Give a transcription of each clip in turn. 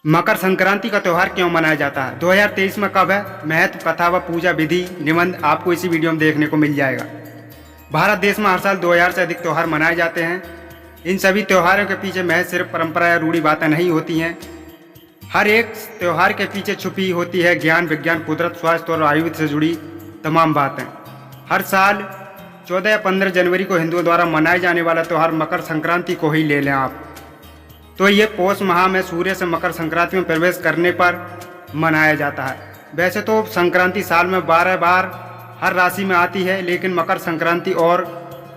मकर संक्रांति का त्यौहार क्यों मनाया जाता है, 2023 में कब है, महत्व, कथा व पूजा विधि निबंध आपको इसी वीडियो में देखने को मिल जाएगा। भारत देश में हर साल 2000 से अधिक त्यौहार मनाए जाते हैं। इन सभी त्योहारों के पीछे महज सिर्फ परंपरा या रूढ़ी बातें नहीं होती हैं। हर एक त्यौहार के पीछे छुपी होती है ज्ञान, विज्ञान, कुदरत, स्वास्थ्य और आयुर्वेद से जुड़ी तमाम बातें। हर साल 14 या 15 जनवरी को हिंदुओं द्वारा मनाए जाने वाला त्यौहार मकर संक्रांति को ही ले लें आप, तो ये पौष माह में सूर्य से मकर संक्रांति में प्रवेश करने पर मनाया जाता है। वैसे तो संक्रांति साल में 12 बार हर राशि में आती है, लेकिन मकर संक्रांति और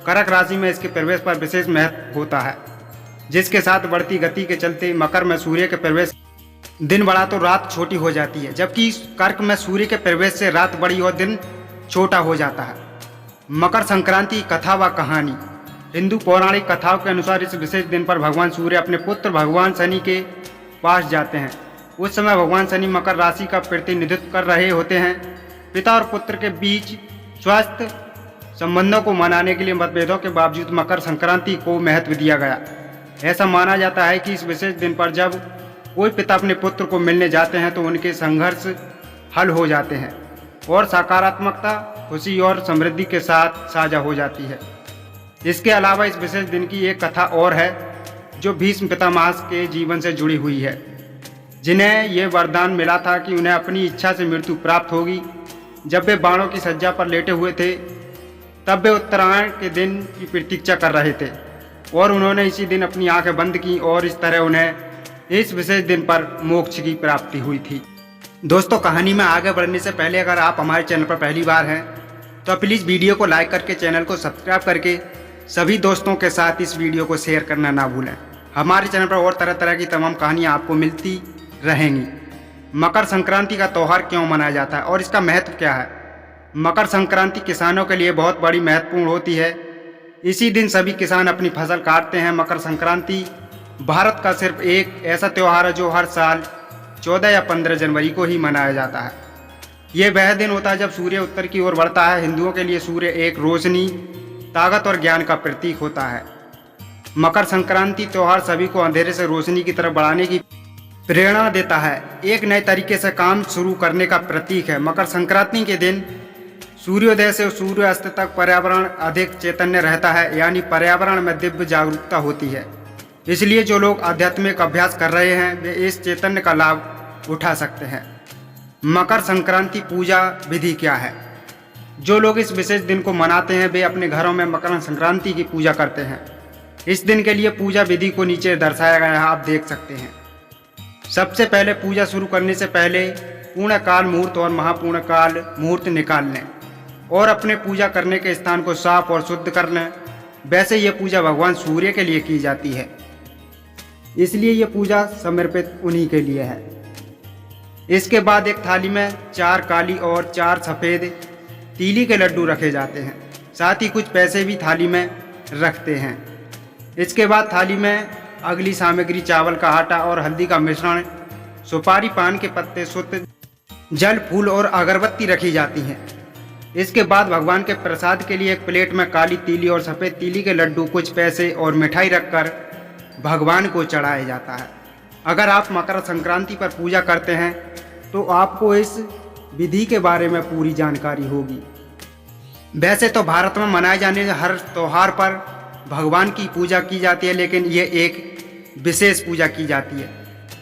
कर्क राशि में इसके प्रवेश पर विशेष महत्व होता है, जिसके साथ बढ़ती गति के चलते मकर में सूर्य के प्रवेश दिन बड़ा तो रात छोटी हो जाती है, जबकि कर्क में सूर्य के प्रवेश से रात बड़ी और दिन छोटा हो जाता है। मकर संक्रांति कथा व कहानी। हिंदू पौराणिक कथाओं के अनुसार इस विशेष दिन पर भगवान सूर्य अपने पुत्र भगवान शनि के पास जाते हैं। उस समय भगवान शनि मकर राशि का प्रतिनिधित्व कर रहे होते हैं। पिता और पुत्र के बीच स्वस्थ संबंधों को मनाने के लिए मतभेदों के बावजूद मकर संक्रांति को महत्व दिया गया। ऐसा माना जाता है कि इस विशेष दिन पर जब कोई पिता अपने पुत्र को मिलने जाते हैं तो उनके संघर्ष हल हो जाते हैं और सकारात्मकता, खुशी और समृद्धि के साथ साझा हो जाती है। इसके अलावा इस विशेष दिन की एक कथा और है जो भीष्म पितामह के जीवन से जुड़ी हुई है, जिन्हें ये वरदान मिला था कि उन्हें अपनी इच्छा से मृत्यु प्राप्त होगी। जब वे बाणों की सज्जा पर लेटे हुए थे तब वे उत्तरायण के दिन की प्रतीक्षा कर रहे थे और उन्होंने इसी दिन अपनी आंखें बंद की और इस तरह उन्हें इस विशेष दिन पर मोक्ष की प्राप्ति हुई थी। दोस्तों, कहानी में आगे बढ़ने से पहले अगर आप हमारे चैनल पर पहली बार हैं तो प्लीज़ वीडियो को लाइक करके चैनल को सब्सक्राइब करके सभी दोस्तों के साथ इस वीडियो को शेयर करना ना भूलें। हमारे चैनल पर और तरह तरह की तमाम कहानियाँ आपको मिलती रहेंगी। मकर संक्रांति का त्यौहार क्यों मनाया जाता है और इसका महत्व क्या है। मकर संक्रांति किसानों के लिए बहुत बड़ी महत्वपूर्ण होती है। इसी दिन सभी किसान अपनी फसल काटते हैं। मकर संक्रांति भारत का सिर्फ एक ऐसा त्यौहार है जो हर साल 14 या 15 जनवरी को ही मनाया जाता है। ये वह दिन होता है जब सूर्य उत्तर की ओर बढ़ता है। हिंदुओं के लिए सूर्य एक रोशनी, ताकत और ज्ञान का प्रतीक होता है। मकर संक्रांति त्यौहार सभी को अंधेरे से रोशनी की तरफ बढ़ाने की प्रेरणा देता है, एक नए तरीके से काम शुरू करने का प्रतीक है। मकर संक्रांति के दिन सूर्योदय से सूर्यास्त तक पर्यावरण अधिक चैतन्य रहता है, यानी पर्यावरण में दिव्य जागरूकता होती है। इसलिए जो लोग आध्यात्मिक अभ्यास कर रहे हैं वे इस चैतन्य का लाभ उठा सकते हैं। मकर संक्रांति पूजा विधि क्या है। जो लोग इस विशेष दिन को मनाते हैं वे अपने घरों में मकर संक्रांति की पूजा करते हैं। इस दिन के लिए पूजा विधि को नीचे दर्शाया गया है, आप देख सकते हैं। सबसे पहले पूजा शुरू करने से पहले पूर्णकाल मुहूर्त और महापूर्णकाल मुहूर्त निकाल लें और अपने पूजा करने के स्थान को साफ और शुद्ध कर लें। वैसे ये पूजा भगवान सूर्य के लिए की जाती है, इसलिए ये पूजा समर्पित उन्हीं के लिए है। इसके बाद एक थाली में 4 काली और 4 सफ़ेद तीली के लड्डू रखे जाते हैं, साथ ही कुछ पैसे भी थाली में रखते हैं। इसके बाद थाली में अगली सामग्री चावल का आटा और हल्दी का मिश्रण, सुपारी, पान के पत्ते, शुद्ध जल, फूल और अगरबत्ती रखी जाती हैं। इसके बाद भगवान के प्रसाद के लिए एक प्लेट में काली तीली और सफ़ेद तीली के लड्डू, कुछ पैसे और मिठाई रखकर भगवान को चढ़ाया जाता है। अगर आप मकर संक्रांति पर पूजा करते हैं तो आपको इस विधि के बारे में पूरी जानकारी होगी। वैसे तो भारत में मनाए जाने हर त्यौहार पर भगवान की पूजा की जाती है, लेकिन ये एक विशेष पूजा की जाती है।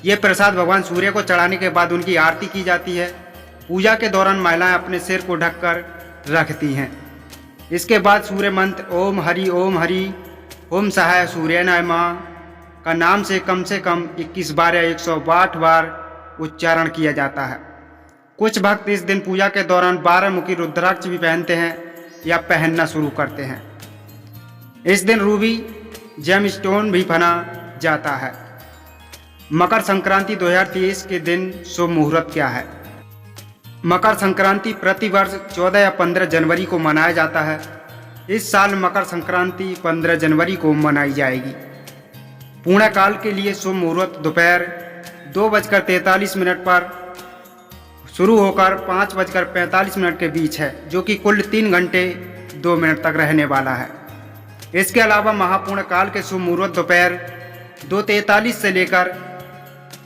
ये प्रसाद भगवान सूर्य को चढ़ाने के बाद उनकी आरती की जाती है। पूजा के दौरान महिलाएं अपने सिर को ढककर रखती हैं। इसके बाद सूर्य मंत्र ओम हरि ओम सहाय सूर्य नमः का नाम से कम 21 बार या 108 बार उच्चारण किया जाता है। कुछ भक्त इस दिन पूजा के दौरान 12 मुखी रुद्राक्ष भी पहनते हैं या पहनना शुरू करते हैं। इस दिन रूबी जेमस्टोन भी पहना जाता है। मकर संक्रांति 2023 के दिन शुभ मुहूर्त क्या है। मकर संक्रांति प्रतिवर्ष 14 या 15 जनवरी को मनाया जाता है। इस साल मकर संक्रांति 15 जनवरी को मनाई जाएगी। पूर्णकाल के लिए शुभ मुहूर्त दोपहर 2:43 पर शुरू होकर 5:45 के बीच है, जो कि कुल 3 घंटे 2 मिनट तक रहने वाला है। इसके अलावा महापूर्णकाल के शुभ मुहूर्त दोपहर 2:43 से लेकर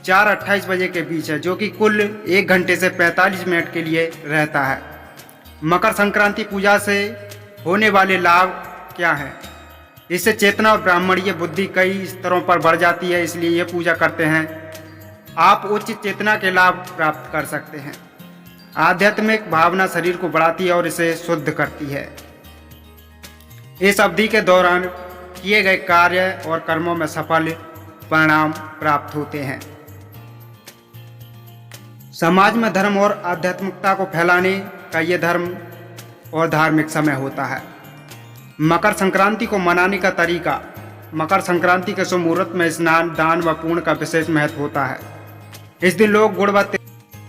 4:28 बजे के बीच है, जो कि कुल 1 घंटे से 45 मिनट के लिए रहता है। मकर संक्रांति पूजा से होने वाले लाभ क्या हैं? इससे चेतना और ब्राह्मणीय बुद्धि कई स्तरों पर बढ़ जाती है, इसलिए ये पूजा करते हैं आप उच्च चेतना के लाभ प्राप्त कर सकते हैं। आध्यात्मिक भावना शरीर को बढ़ाती है और इसे शुद्ध करती है। इस अवधि के दौरान किए गए कार्य और कर्मों में सफल परिणाम प्राप्त होते हैं। समाज में धर्म और आध्यात्मिकता को फैलाने का ये धर्म और धार्मिक समय होता है। मकर संक्रांति को मनाने का तरीका। मकर संक्रांति के शुभ मुहूर्त में स्नान, दान व पुण्य का विशेष महत्व होता है। इस दिन लोग गुड़ व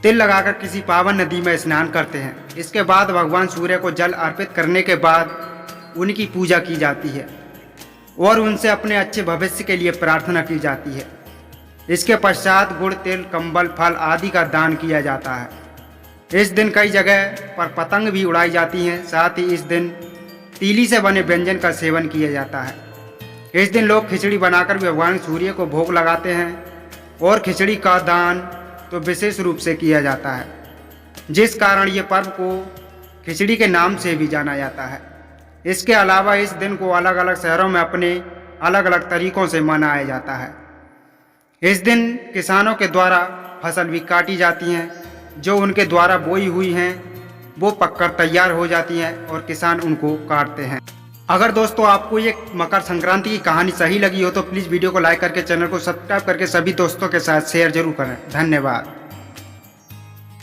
तिल लगाकर किसी पावन नदी में स्नान करते हैं। इसके बाद भगवान सूर्य को जल अर्पित करने के बाद उनकी पूजा की जाती है और उनसे अपने अच्छे भविष्य के लिए प्रार्थना की जाती है। इसके पश्चात गुड़, तिल, कंबल, फल आदि का दान किया जाता है। इस दिन कई जगह पर पतंग भी उड़ाई जाती हैं। साथ ही इस दिन तीली से बने व्यंजन का सेवन किया जाता है। इस दिन लोग खिचड़ी बनाकर भगवान सूर्य को भोग लगाते हैं और खिचड़ी का दान तो विशेष रूप से किया जाता है, जिस कारण ये पर्व को खिचड़ी के नाम से भी जाना जाता है। इसके अलावा इस दिन को अलग अलग शहरों में अपने अलग अलग तरीकों से मनाया जाता है। इस दिन किसानों के द्वारा फसल भी काटी जाती हैं, जो उनके द्वारा बोई हुई हैं वो पककर तैयार हो जाती हैं और किसान उनको काटते हैं। अगर दोस्तों आपको ये मकर संक्रांति की कहानी सही लगी हो तो प्लीज़ वीडियो को लाइक करके चैनल को सब्सक्राइब करके सभी दोस्तों के साथ शेयर जरूर करें। धन्यवाद।